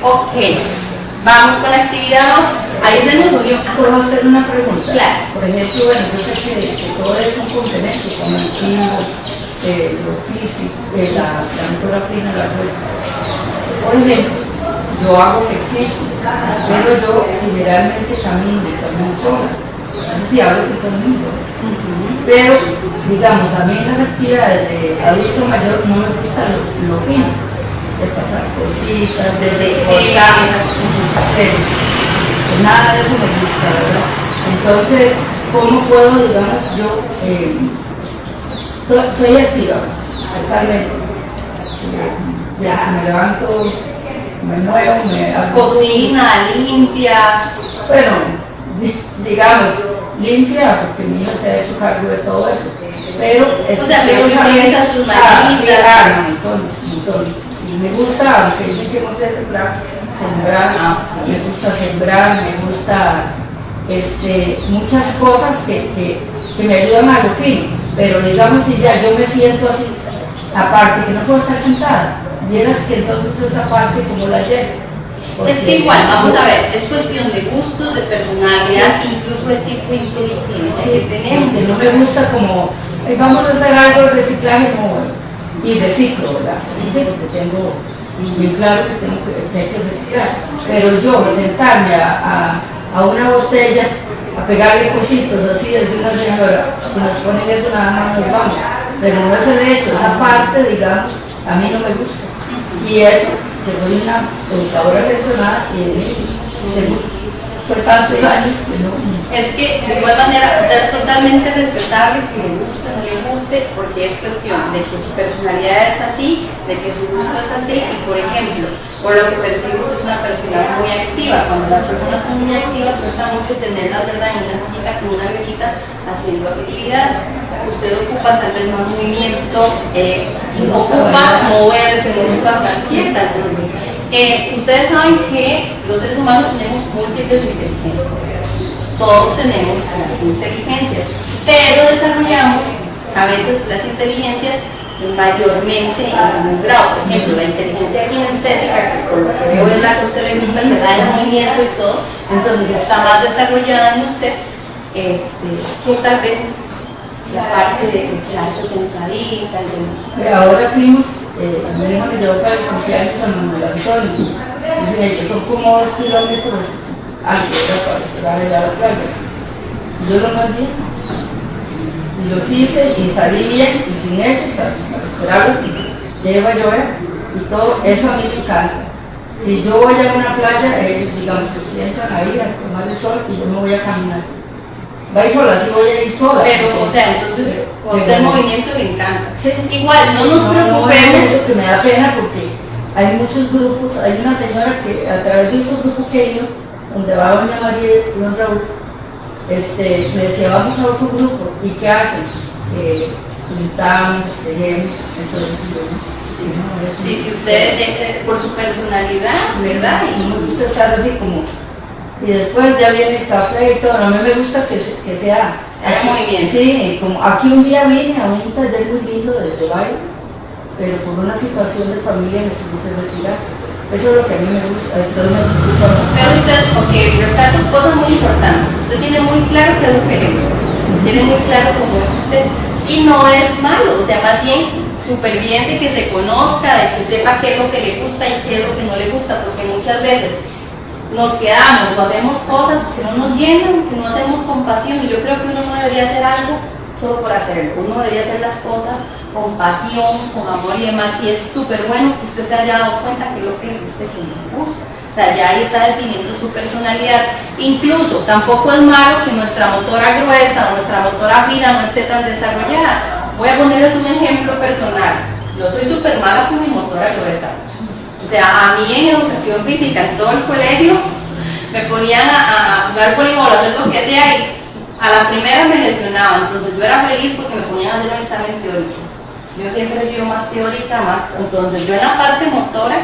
Ok, vamos con la actividad 2. Ahí se nos unió. ¿Puedo hacer una pregunta? Claro. Por ejemplo, bueno, yo sé que todo es un complemento, como el chino, lo físico, la motora fina, la gruesa. Por ejemplo, yo hago ejercicio, pero yo generalmente camino sola. Así hablo con todo el mundo. Pero, digamos, a mí en las actividades de adulto mayor no me gusta lo fino, de pasar cositas, de hacer. Nada de eso me gusta, ¿verdad? Entonces, ¿cómo puedo, digamos, yo soy activa, totalmente? Me levanto, me muevo, me hago Cocina, limpia. bueno, digamos, limpia, porque mi hija se ha hecho cargo de todo eso. Pero O sea, pero utiliza sus manitas. Entonces, y me gusta, aunque dicen que no sé sembrar, me gusta sembrar, me gusta muchas cosas que me ayudan a lo fino. Pero digamos, si ya yo me siento así, aparte que no puedo estar sentada, vieras que entonces esa parte como la llevo. Es que igual, vamos a ver, es cuestión de gustos, de personalidad, incluso de tipo de inteligencia que tenemos. Que no me gusta como, vamos a hacer algo de reciclaje y reciclo, ¿verdad? Sí, porque tengo muy claro que hay que reciclar. Pero yo sentarme a una botella, a pegarle cositos así, decir una señora, si nos ponen eso nada más nos vamos. Pero no es el hecho, esa parte, digamos, a mí no me gusta. Y eso, que soy una educadora pensionada y fue tantos años que no. Es que de igual manera, o sea, es totalmente respetable que le guste o no le guste, porque es cuestión de que su personalidad es así, de que su gusto es así, y por ejemplo, por lo que percibo es una persona muy activa. Cuando las personas son muy activas, cuesta mucho tenerlas, ¿verdad?, en una sillita con una mesita haciendo actividades. Usted ocupa tal vez más movimiento, ocupa moverse, no ocupa estar quieta. Ustedes saben que los seres humanos tenemos múltiples inteligencias. Todos tenemos las inteligencias, pero desarrollamos a veces las inteligencias mayormente en un grado. Por ejemplo, la inteligencia kinestésica, que por lo que veo es la que a usted le gusta, que da el movimiento y todo, entonces está más desarrollada en usted que tal vez la parte de quedarse sentadita. Ahora fuimos, mi hija me llevó para el cumpleaños a Manuel Antonio. Dicen ellos, son como 2 kilómetros antes para llegar a la playa. Yo lo más bien. Y los hice y salí bien, y sin ellos, para esperarlo, ya iba a llover, y todo eso a mí me encanta. Si yo voy a una playa, ellos, digamos, se sientan ahí a tomar el sol y yo me voy a caminar. Va a ir sola, sí voy a ir sola. Pero, o sea, entonces, a usted el movimiento le encanta. Sí. Igual, no nos preocupemos. No, es eso que me da pena porque hay muchos grupos, hay una señora que a través de otro grupo que he ido, donde va doña María y don Raúl, me decía, vamos a otro grupo, ¿y qué hacen? Pintamos, tejemos, entonces sí, si usted, por su personalidad, ¿verdad? Y me gusta estar así como, y después ya viene el café y todo, a mí me gusta que sea haya movimiento. Sí, como aquí un día vine a un taller muy lindo de baile, pero por una situación de familia me tuve que retirar. Eso es lo que a mí me gusta, entonces me gusta. Pero usted, ok, rescato cosas muy importantes. Usted tiene muy claro qué es lo que le gusta, tiene muy claro cómo es usted, y no es malo, o sea, más bien súper bien de que se conozca, de que sepa qué es lo que le gusta y qué es lo que no le gusta, porque muchas veces nos quedamos o hacemos cosas que no nos llenan, que no hacemos con pasión, y yo creo que uno no debería hacer algo solo por hacerlo, uno debería hacer las cosas con pasión, con amor y demás, y es súper bueno que usted se haya dado cuenta que es lo que le gusta y que no le gusta. O sea, ya ahí está definiendo su personalidad. Incluso tampoco es malo que nuestra motora gruesa o nuestra motora fina no esté tan desarrollada. Voy a ponerles un ejemplo personal. Yo soy súper mala con mi motora gruesa. O sea, a mí en educación física, en todo el colegio, me ponían a jugar voleibol, a hacer lo que sea, y a la primera me lesionaban. Entonces yo era feliz porque me ponían a hacer un examen teórico. Yo siempre he sido más teórica, entonces yo en la parte motora,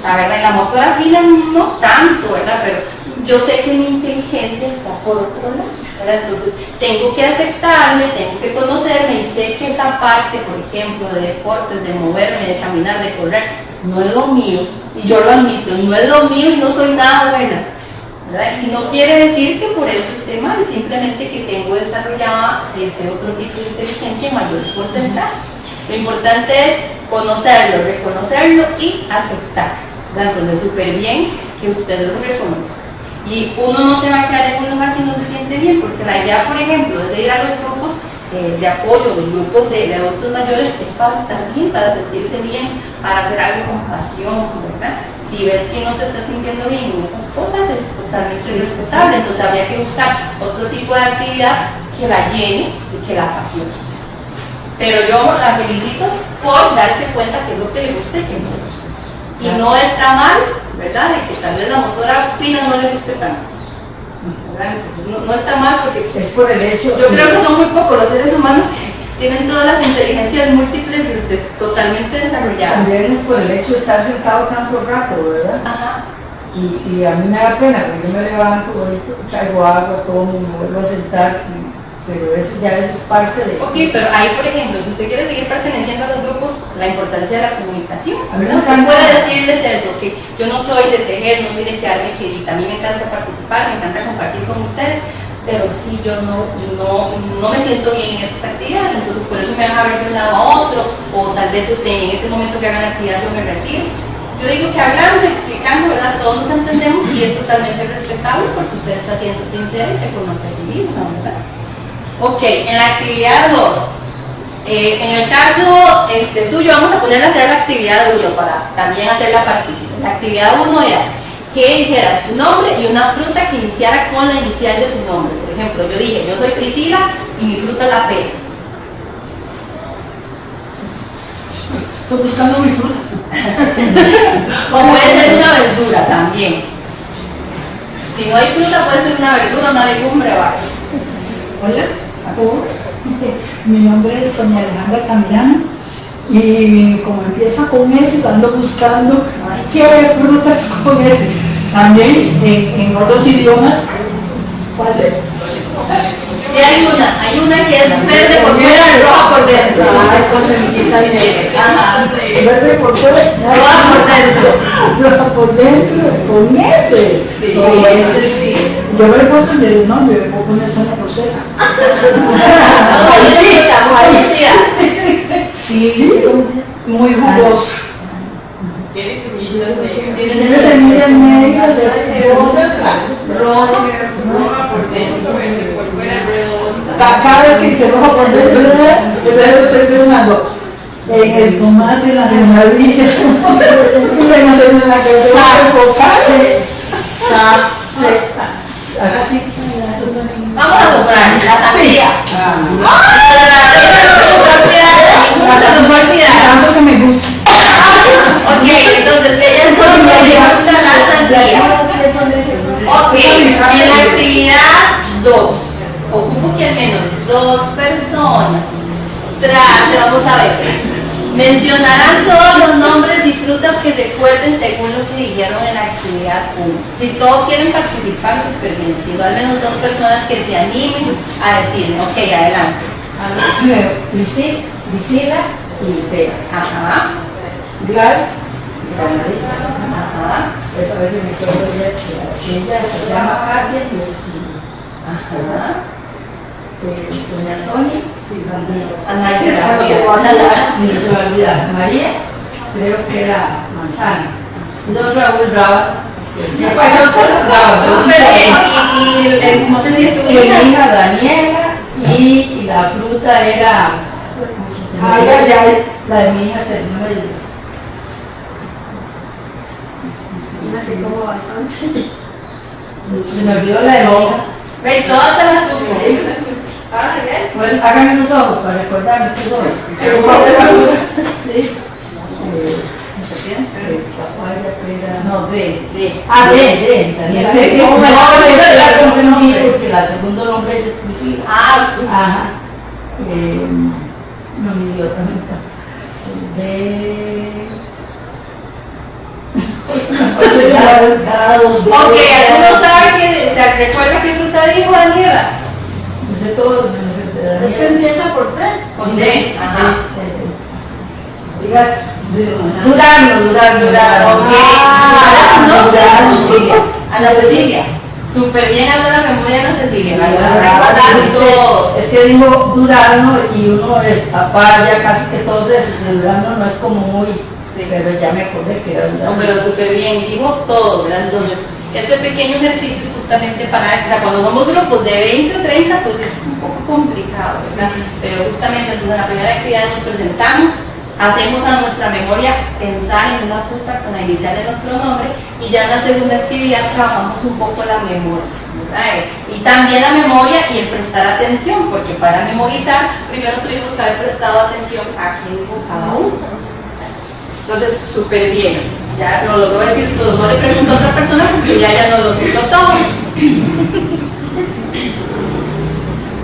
la verdad, en la motora fina no tanto, ¿verdad? Pero yo sé que mi inteligencia está por otro lado, ¿verdad? Entonces tengo que aceptarme, tengo que conocerme, y sé que esa parte, por ejemplo, de deportes, de moverme, de caminar, de correr, no es lo mío, y yo lo admito, no es lo mío y no soy nada buena, ¿verdad? Y no quiere decir que por eso esté mal, simplemente que tengo desarrollada ese otro tipo de inteligencia en mayor porcentaje. Lo importante es conocerlo, reconocerlo y aceptar, ¿verdad? Entonces, súper bien que usted lo reconozca. Y uno no se va a quedar en un lugar si no se siente bien, porque la idea, por ejemplo, es de ir a los grupos de apoyo, los grupos de adultos mayores, es para estar bien, para sentirse bien, para hacer algo con pasión, ¿verdad? Si ves que no te estás sintiendo bien en esas cosas, es totalmente respetable. Entonces habría que buscar otro tipo de actividad que la llene y que la apasione. Pero yo la felicito por darse cuenta que es lo que le gusta y que no le gusta. Y no está mal, ¿verdad? De que tal vez la motora fina no le guste tanto. Entonces, no está mal porque es por el hecho. Yo creo que son muy pocos los seres humanos que tienen todas las inteligencias múltiples totalmente desarrolladas. También es por el hecho de estar sentado tanto rato, ¿verdad? Ajá. Y a mí me da pena, porque yo me levanto, traigo agua, tomo, me vuelvo a sentar, pero eso ya es parte de... Ok, pero ahí, por ejemplo, si usted quiere seguir perteneciendo a los grupos, la importancia de la comunicación. A mí me no se encanta. puede decirles eso, que yo no soy de tejer, no soy de quedarme querida. A mí me encanta participar, me encanta compartir con ustedes, pero sí yo no me siento bien en esas actividades, entonces por eso me van a ver de un lado a otro, o tal vez en ese momento que hagan la actividad yo me retiro. Yo digo que hablando, explicando, ¿verdad? Todos nos entendemos y es totalmente respetable porque usted está siendo sincero y se conoce a sí mismo, ¿verdad? Ok, en la actividad 2, en el caso suyo, vamos a ponerle a hacer la actividad 1 para también hacerla partícipe. La actividad 1 era que dijera su nombre y una fruta que iniciara con la inicial de su nombre. Por ejemplo, yo dije, yo soy Priscila y mi fruta es la pera. Estoy buscando mi fruta. O puede ser una verdura también. Si no hay fruta, puede ser una verdura, una legumbre o algo. Hola, mi nombre es Sonia Alejandra Camirano y como empieza con S, ando buscando qué frutas con S. También en otros idiomas, ¿cuál es? Sí, hay una que es verde por fuera y roja por dentro. Ay, pues se me quita el negro. Ajá. Verde por fuera, Roja por dentro. roja por dentro, con S. Sí, Con ese sí. Yo me puedo poner el nombre, me puedo poner Sonia Rosera. Sí, muy jugoso. Tiene Tiene semillas negras, roja por dentro, verde por fuera, redonda. cada vez que se roja por dentro, yo estoy pensando en el tomate, la granadilla, y me hacer una Así. Vamos a soplar la sandía. Se nos va a olvidar. tanto que me gusta. Ok, entonces ella es como que le gusta la sandía. Ok, en la actividad 2, ocupo que al menos 2 personas vamos a ver, mencionarán todos los nombres y frutas que recuerden según lo que dijeron en la actividad 1. Si todos quieren participar, súper bien, si no, al menos 2 personas que se animen a decirme. Ok, adelante. Priscila y Pera. Ajá, Gladys, Granadilla. ajá, A veces me acuerdo de ella se llama Katia y es ajá. Doña Sonia, sí, Sandía. Ana, Y no se me olvida, María, creo que era Manzana. Y dos Raúl Brava. Sí, bueno, Brava. Súper bien. Y no sé si es su Y mi hija. hija Daniela y la fruta era. Ay, ay, ay. La de mi hija terminó el. Se me olvidó la de mi hija. Ve, todas se las supo. Ah, bien. Bueno, háganme los ojos para recordarme estos dos. Sí. Papaya, pera, no, D. Ah, D. Daniela. Sí, No, sí. la confundí porque la segundo nombre es Priscila. Ah, Ajá. No me dio también. ok, ¿alguno sabe que se recuerda qué fruta dijo Daniela? No sé todo, no sé de Daniela. empieza por D. Con D. Ajá. Diga, Durano, ok. Ana Cecilia. Súper bien anda la memoria de Ana Cecilia. Es que dijo Durano y uno ya casi que todos esos. El Durano no es como muy, pero ya me acordé que era Durano. No, pero súper bien, dijo todo, ¿verdad? Entonces, este pequeño ejercicio es justamente para, o sea, cuando somos grupos de 20 o 30, pues es un poco complicado, ¿verdad? Pero justamente entonces en la primera actividad nos presentamos, hacemos a nuestra memoria pensar en una fruta con la inicial de nuestro nombre y ya en la segunda actividad trabajamos un poco la memoria, ¿verdad? Y también la memoria y el prestar atención, porque para memorizar primero tuvimos que haber prestado atención a qué dijo cada uno. Entonces, súper bien, ya lo logró decir todo, no le pregunto a otra persona porque ya no lo supo todos.